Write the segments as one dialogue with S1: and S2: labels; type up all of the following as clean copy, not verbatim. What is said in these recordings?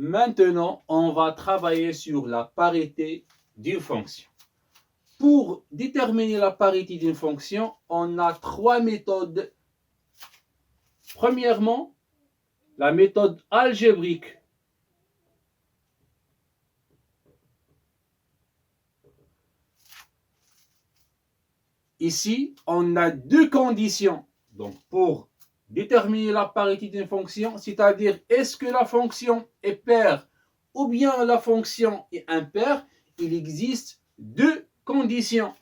S1: Maintenant, on va travailler sur la parité d'une fonction. Pour déterminer la parité d'une fonction, on a trois méthodes. Premièrement, la méthode algébrique. Ici, on a deux conditions. Donc, pour déterminer la parité d'une fonction, c'est-à-dire est-ce que la fonction est paire ou bien la fonction est impaire, il existe deux conditions.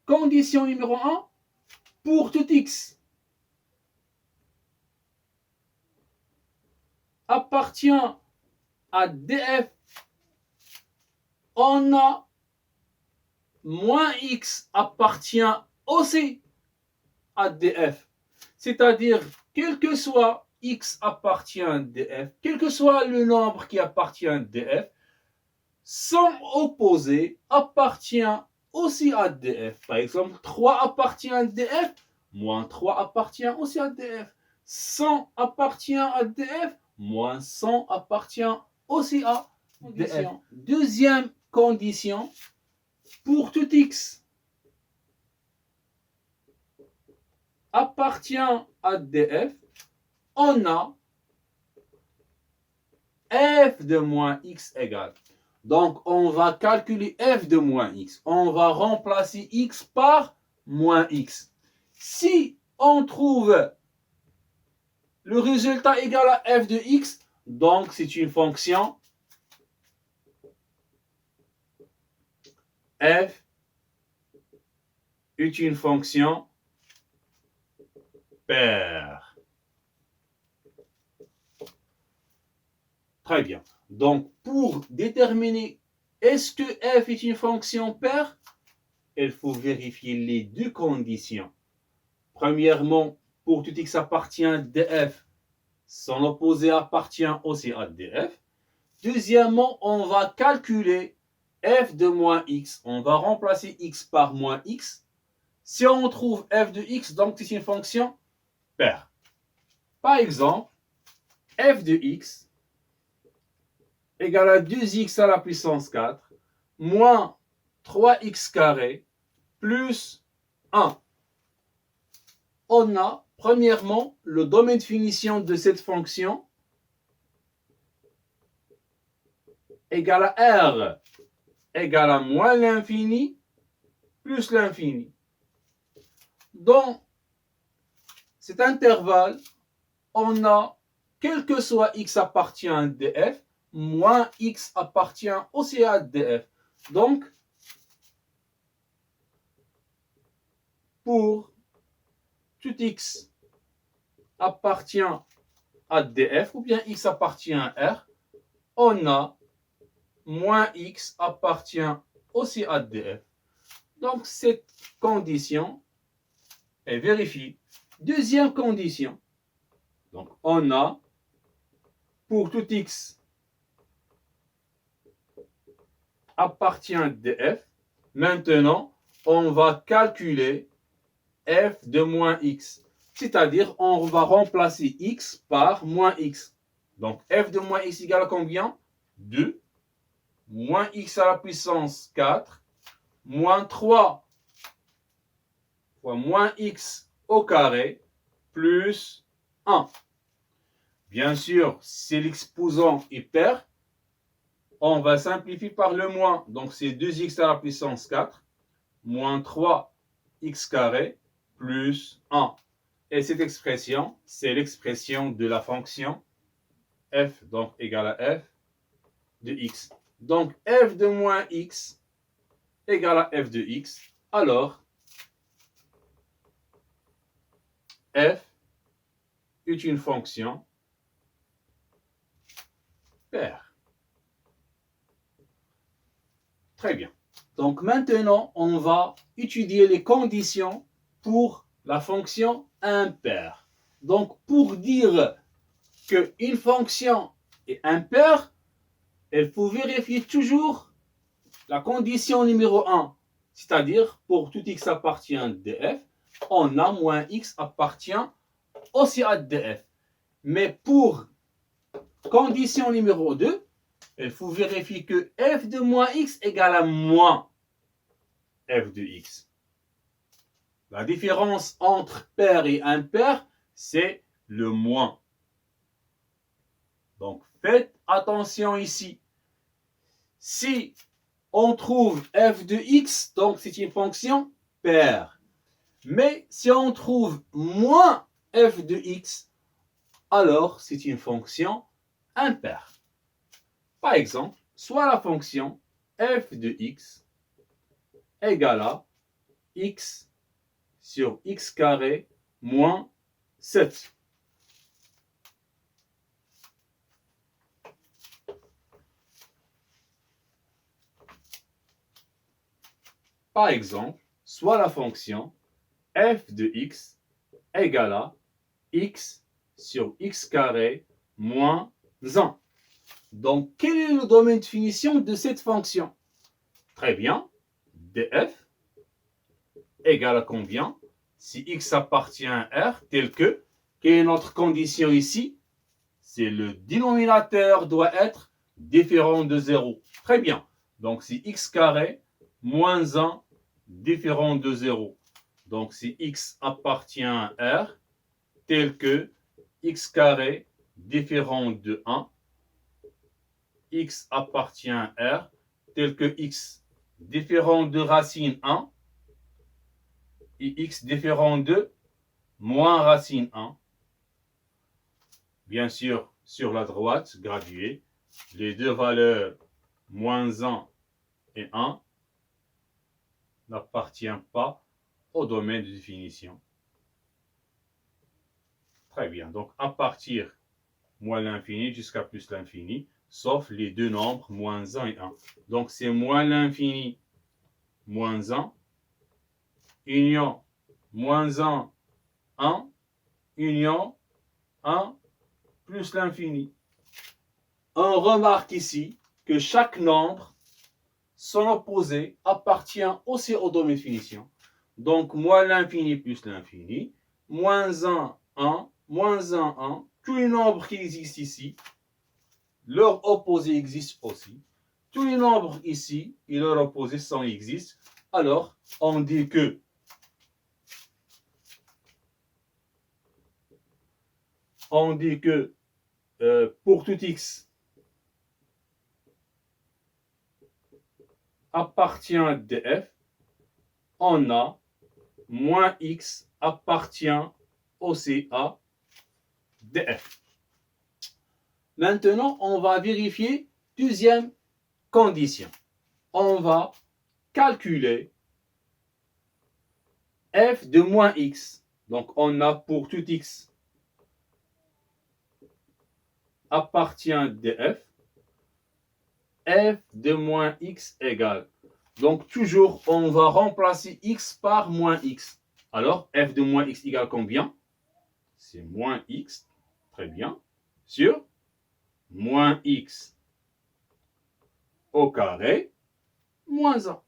S1: Condition numéro 1, pour tout x appartient à df, on a moins x appartient aussi à df. C'est-à-dire, quel que soit x appartient à df, quel que soit le nombre qui appartient à df, son opposé appartient aussi à df. Par exemple, 3 appartient à df, moins 3 appartient aussi à df. 100 appartient à df, moins 100 appartient aussi à df. Deuxième condition, pour tout x appartient à df, on a f de moins x égale. Donc, on va calculer f de moins x. On va remplacer x par moins x. Si on trouve le résultat égal à f de x, donc c'est une fonction f est une fonction paire. Très bien. Donc, pour déterminer est-ce que f est une fonction paire, il faut vérifier les deux conditions. Premièrement, pour tout x appartient à df, son opposé appartient aussi à df. Deuxièmement, on va calculer f de moins x. On va remplacer x par moins x. Si on trouve f de x, donc c'est une fonction paire. Par exemple, f de x égale à 2x à la puissance 4 moins 3x carré plus 1. On a premièrement le domaine de finition de cette fonction égale à r égale à moins l'infini plus l'infini. Dans cet intervalle, on a, quel que soit x appartient à df, moins x appartient aussi à df. Donc, pour tout x appartient à df, ou bien x appartient à r, on a moins x appartient aussi à df. Donc, cette condition est vérifiée. Deuxième condition, donc on a pour tout x appartient à df. Maintenant, on va calculer f de moins x. C'est-à-dire, on va remplacer x par moins x. Donc, f de moins x égale à combien? 2. Moins x à la puissance 4. Moins 3 fois moins x au carré plus 1. Bien sûr, si l'exposant est pair, on va simplifier par le moins. Donc, c'est 2x à la puissance 4 moins 3x carré plus 1. Et cette expression, c'est l'expression de la fonction f, donc égale à f de x. Donc, f de moins x égale à f de x. Alors, f est une fonction paire. Très bien. Donc maintenant, on va étudier les conditions pour la fonction impaire. Donc pour dire qu'une fonction est impaire, il faut vérifier toujours la condition numéro 1. C'est-à-dire, pour tout x appartient à df, on a moins x appartient aussi à df. Mais pour Condition numéro 2, il faut vérifier que f de moins x égale à moins f de x. La différence entre pair et impair, c'est le moins. Donc, faites attention ici. Si on trouve f de x, donc c'est une fonction paire. Mais si on trouve moins f de x, alors c'est une fonction impaire. Par exemple, soit la fonction f de x égale à x sur x carré moins 7. Par exemple, soit la fonction f de x égale à x sur x carré moins 1. Donc, quel est le domaine de finition de cette fonction? Très bien. df égale à combien? Si x appartient à R, tel que, quelle est notre condition ici? C'est le dénominateur doit être différent de 0. Très bien. Donc, c'est x carré moins 1 différent de 0. Donc, si x appartient à R, tel que x carré différent de 1, x appartient à R, tel que x différent de racine 1, et x différent de moins racine 1. Bien sûr, sur la droite, graduée, les deux valeurs moins 1 et 1 n'appartiennent pas au domaine de définition. Très bien. Donc, à partir moins l'infini jusqu'à plus l'infini, sauf les deux nombres moins 1 et 1. Donc, c'est moins l'infini moins 1, union moins 1, 1, union 1 plus l'infini. On remarque ici que chaque nombre, son opposé, appartient aussi au domaine de finition. Donc, moins l'infini plus l'infini, moins 1, 1, moins 1, 1. Tous les nombres qui existent ici, leur opposé existe aussi. Tous les nombres ici et leur opposé sont existent. Alors, on dit que pour tout x appartient à df, on a moins x appartient aussi à df. Maintenant, on va vérifier deuxième condition. On va calculer f de moins x. Donc, on a pour tout x appartient à df, f de moins x égale. Donc, toujours, on va remplacer x par moins x. Alors, f de moins x égale combien? C'est moins x, très bien, sur moins x au carré moins 1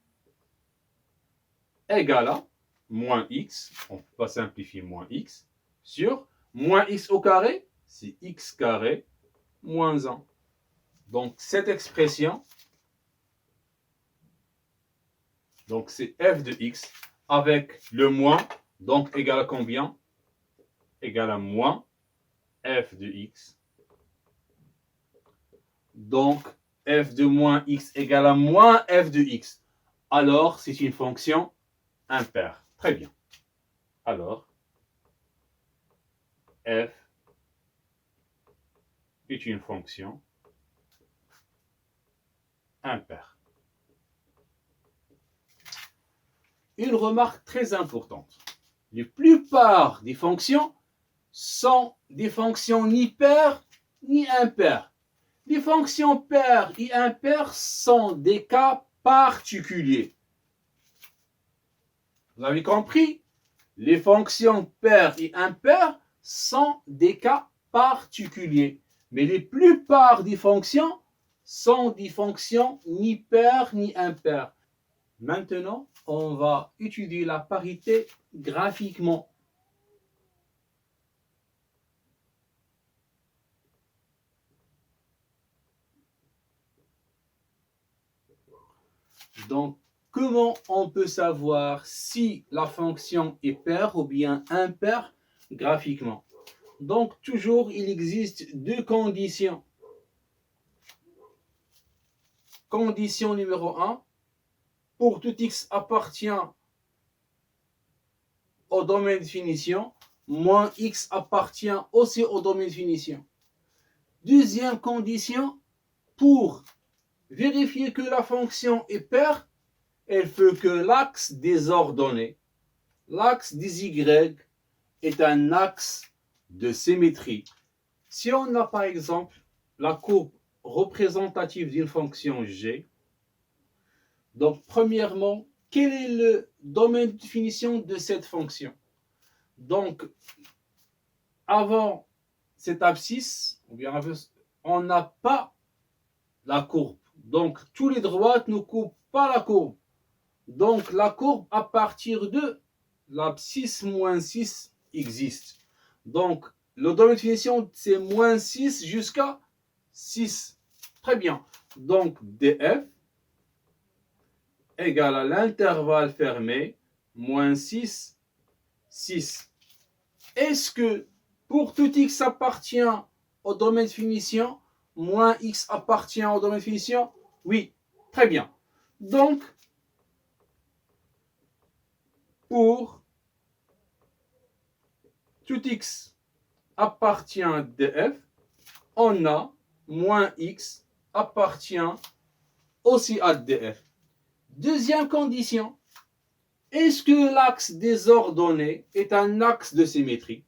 S1: égale à moins x, on ne peut pas simplifier moins x, sur moins x au carré, c'est x carré moins 1. Donc, cette expression, donc c'est f de x avec le moins, donc égal à combien? Égal à moins f de x. Donc, f de moins x égale à moins f de x. Alors, c'est une fonction impaire. Très bien. Alors, f est une fonction impaire. Une remarque très importante. La plupart des fonctions sont des fonctions ni paires ni impaires. Les fonctions paires et impaires sont des cas particuliers. Vous avez compris? Les fonctions paires et impaires sont des cas particuliers. Mais la plupart des fonctions sont des fonctions ni paires ni impaires. Maintenant, on va étudier la parité graphiquement. Donc, comment on peut savoir si la fonction est paire ou bien impaire graphiquement? Donc, toujours, il existe deux conditions. Condition numéro 1, pour tout x appartient au domaine de finition, moins x appartient aussi au domaine de finition. Deuxième condition, pour vérifier que la fonction est paire, il faut que l'axe des ordonnées, l'axe des y, est un axe de symétrie. Si on a par exemple la courbe représentative d'une fonction g, donc premièrement, quel est le domaine de définition de cette fonction? Donc, avant cette abscisse, on n'a pas la courbe. Donc, tous les droites ne coupent pas la courbe. Donc, la courbe à partir de l'abscisse moins 6 existe. Donc, le domaine de définition, c'est moins 6 jusqu'à 6. Très bien. Donc, df égale à l'intervalle fermé, moins 6, 6. Est-ce que pour tout x appartient au domaine de finition, moins x appartient au domaine de finition? Oui, très bien. Donc, pour tout x appartient à df, on a moins x appartient aussi à df. Deuxième condition, est-ce que l'axe des ordonnées est un axe de symétrie?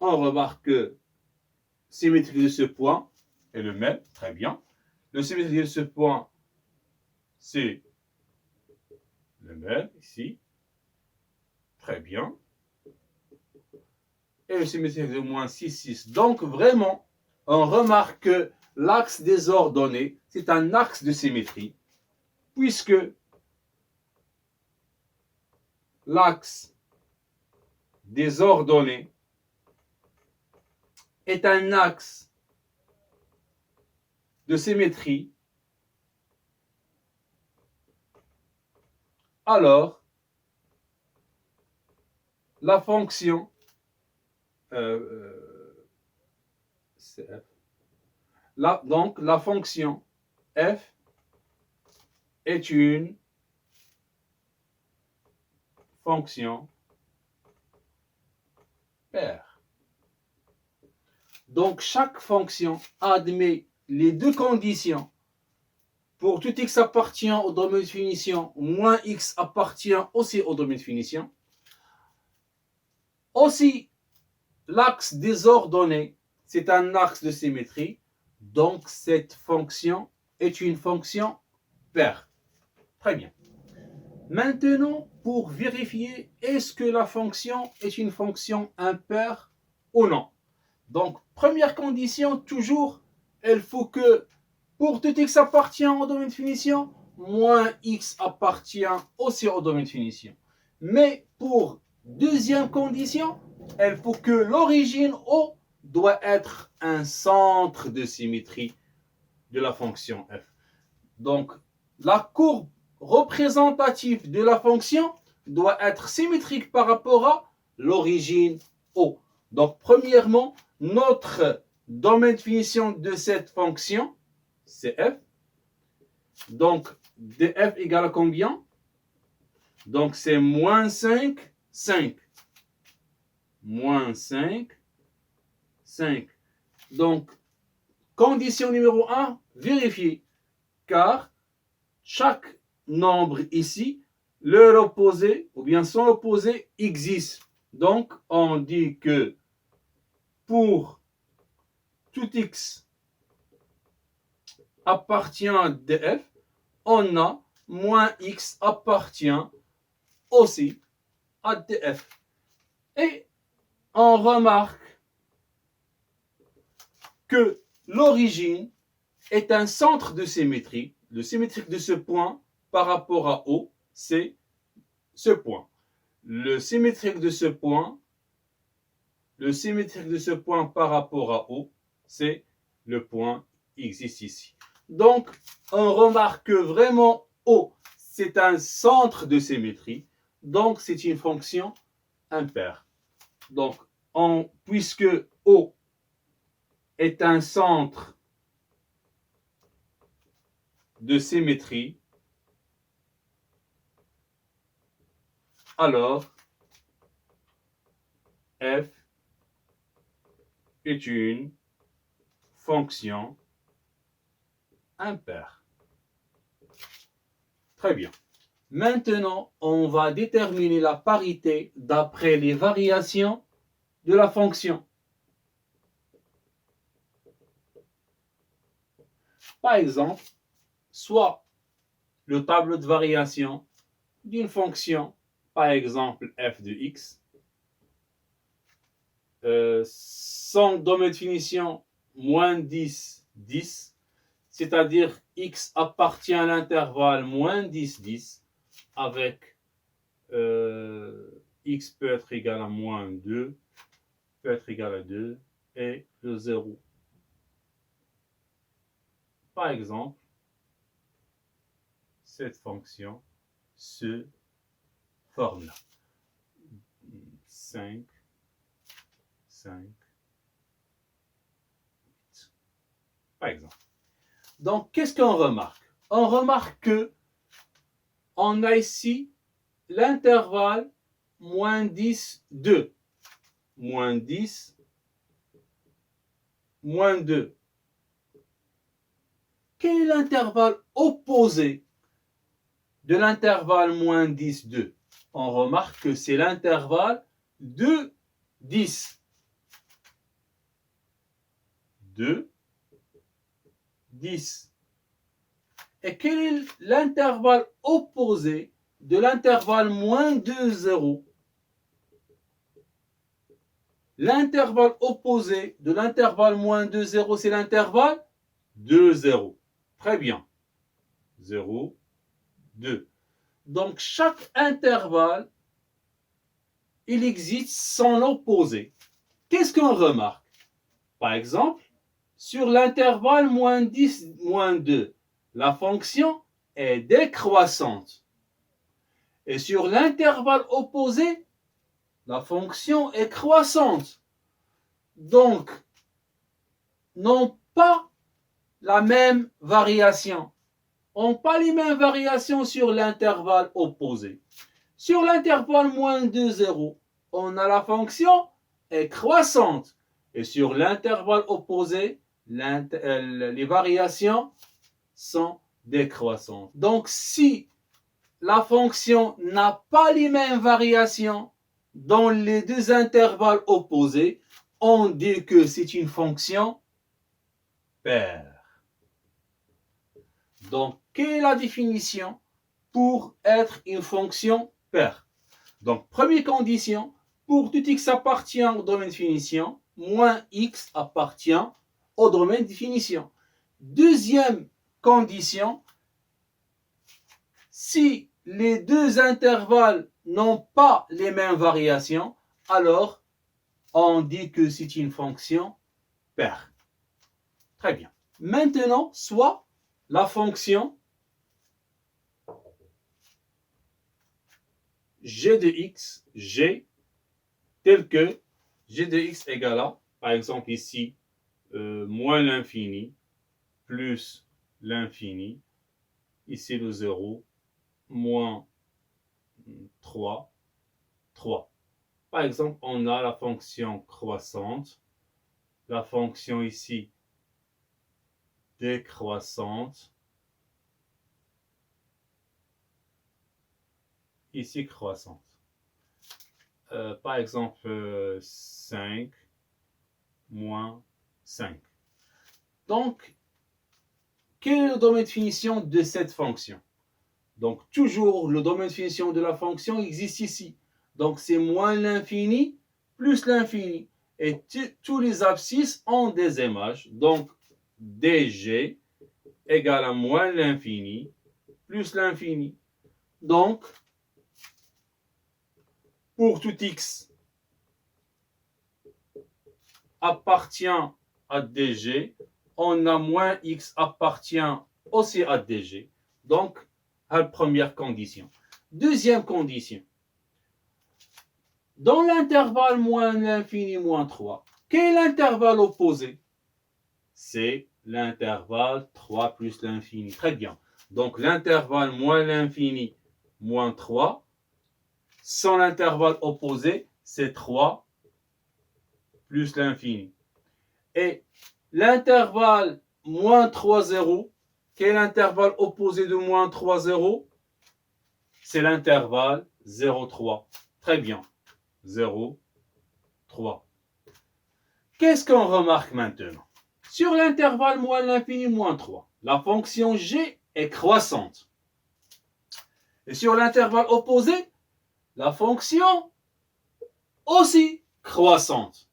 S1: On remarque que la symétrie de ce point est le même, très bien. Le symétrie de ce point, c'est le même ici, très bien. Et le symétrie de moins 6, 6. Donc vraiment, on remarque que l'axe des ordonnées, c'est un axe de symétrie, puisque l'axe des ordonnées est un axe de symétrie, alors la fonction donc la fonction f est une fonction paire. Donc chaque fonction admet les deux conditions. Pour tout x appartient au domaine de finition, moins x appartient aussi au domaine de finition. Aussi, l'axe des ordonnées, c'est un axe de symétrie. Donc cette fonction est une fonction paire. Très bien. Maintenant, pour vérifier est-ce que la fonction est une fonction impaire ou non. Donc, première condition, toujours, il faut que pour tout x appartient au domaine de finition, moins x appartient aussi au domaine de finition. Mais pour deuxième condition, il faut que l'origine O doit être un centre de symétrie de la fonction f. Donc, la courbe représentative de la fonction doit être symétrique par rapport à l'origine O. Donc, premièrement, notre domaine de finition de cette fonction, c'est f. Donc, df égale à combien? Donc, c'est moins 5, 5. Moins 5, 5. Donc, condition numéro 1, vérifier. Car chaque nombre ici, leur opposé ou bien son opposé existe. Donc, on dit que pour tout x appartient à df, on a moins x appartient aussi à df. Et on remarque que l'origine est un centre de symétrie. Le symétrique de ce point par rapport à O, c'est ce point. Le symétrique de ce point par rapport à O, c'est le point qui existe ici. Donc, on remarque que vraiment O, c'est un centre de symétrie, donc c'est une fonction impaire. Donc, puisque O est un centre de symétrie, alors f est une fonction impaire. Très bien. Maintenant, on va déterminer la parité d'après les variations de la fonction. Par exemple, soit le tableau de variation d'une fonction, par exemple f de x, son domaine de finition moins 10, 10, c'est-à-dire x appartient à l'intervalle moins 10, 10, avec x peut être égal à moins 2, peut être égal à 2, et le 0. Par exemple, cette fonction se forme là. 5, 5, 8. Par exemple. Donc, qu'est-ce qu'on remarque? On remarque que on a ici l'intervalle moins 10, 2. Moins 10, moins 2. Quel est l'intervalle opposé de l'intervalle moins 10, 2? On remarque que c'est l'intervalle de 10. 2, 10. Et quel est l'intervalle opposé de l'intervalle moins 2, 0? L'intervalle opposé de l'intervalle moins 2, 0, c'est l'intervalle 2, 0. Très bien. 0, 2. Donc, chaque intervalle, il existe son opposé. Qu'est-ce qu'on remarque? Par exemple, sur l'intervalle moins 10, moins 2, la fonction est décroissante. Et sur l'intervalle opposé, la fonction est croissante. Donc, n'ont pas la même variation. N'ont pas les mêmes variations sur l'intervalle opposé. Sur l'intervalle moins 2, 0, on a la fonction est croissante. Et sur l'intervalle opposé, les variations sont décroissantes. Donc, si la fonction n'a pas les mêmes variations dans les deux intervalles opposés, on dit que c'est une fonction paire. Donc, quelle est la définition pour être une fonction paire? Donc, première condition, pour tout x appartient au domaine de finition, moins x appartient au domaine de finition. Deuxième condition, si les deux intervalles n'ont pas les mêmes variations, alors on dit que c'est une fonction paire. Très bien. Maintenant, soit la fonction g de x, g, tel que g de x égale à, par exemple ici, moins l'infini, plus l'infini, ici le 0, moins 3, 3. Par exemple, on a la fonction croissante, la fonction ici décroissante, ici croissante. Par exemple, 5 moins 5. Donc, quel est le domaine de finition de cette fonction? Donc, toujours le domaine de finition de la fonction existe ici. Donc, c'est moins l'infini plus l'infini. Et tous les abscisses ont des images. Donc, dg égale à moins l'infini plus l'infini. Donc, pour tout x appartient à dg, on a moins x appartient aussi à dg. Donc, La première condition. Deuxième condition. Dans l'intervalle moins l'infini moins 3, quel est l'intervalle opposé? C'est l'intervalle 3 plus l'infini. Très bien. Donc l'intervalle moins l'infini moins 3, sans l'intervalle opposé, c'est 3 plus l'infini. Et l'intervalle moins 3, 0, quel est l'intervalle opposé de moins 3, 0? C'est l'intervalle 0, 3. Très bien. 0, 3. Qu'est-ce qu'on remarque maintenant? Sur l'intervalle moins l'infini moins 3, la fonction g est croissante. Et sur l'intervalle opposé, la fonction aussi croissante.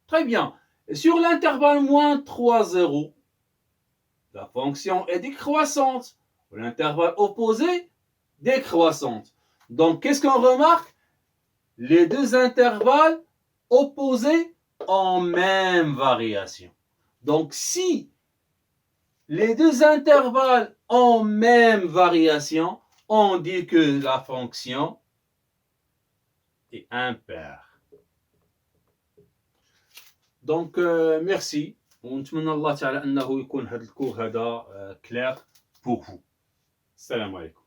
S1: Très bien. Et sur l'intervalle moins 3, 0, la fonction est décroissante. L'intervalle opposé, décroissante. Donc, qu'est-ce qu'on remarque? Les deux intervalles opposés en même variation. Donc, si les deux intervalles ont même variation, on dit que la fonction est impaire. Donc, merci. ونتمنى الله تعالى أنه يكون هذا الكور هذا كلير pour vous. السلام عليكم.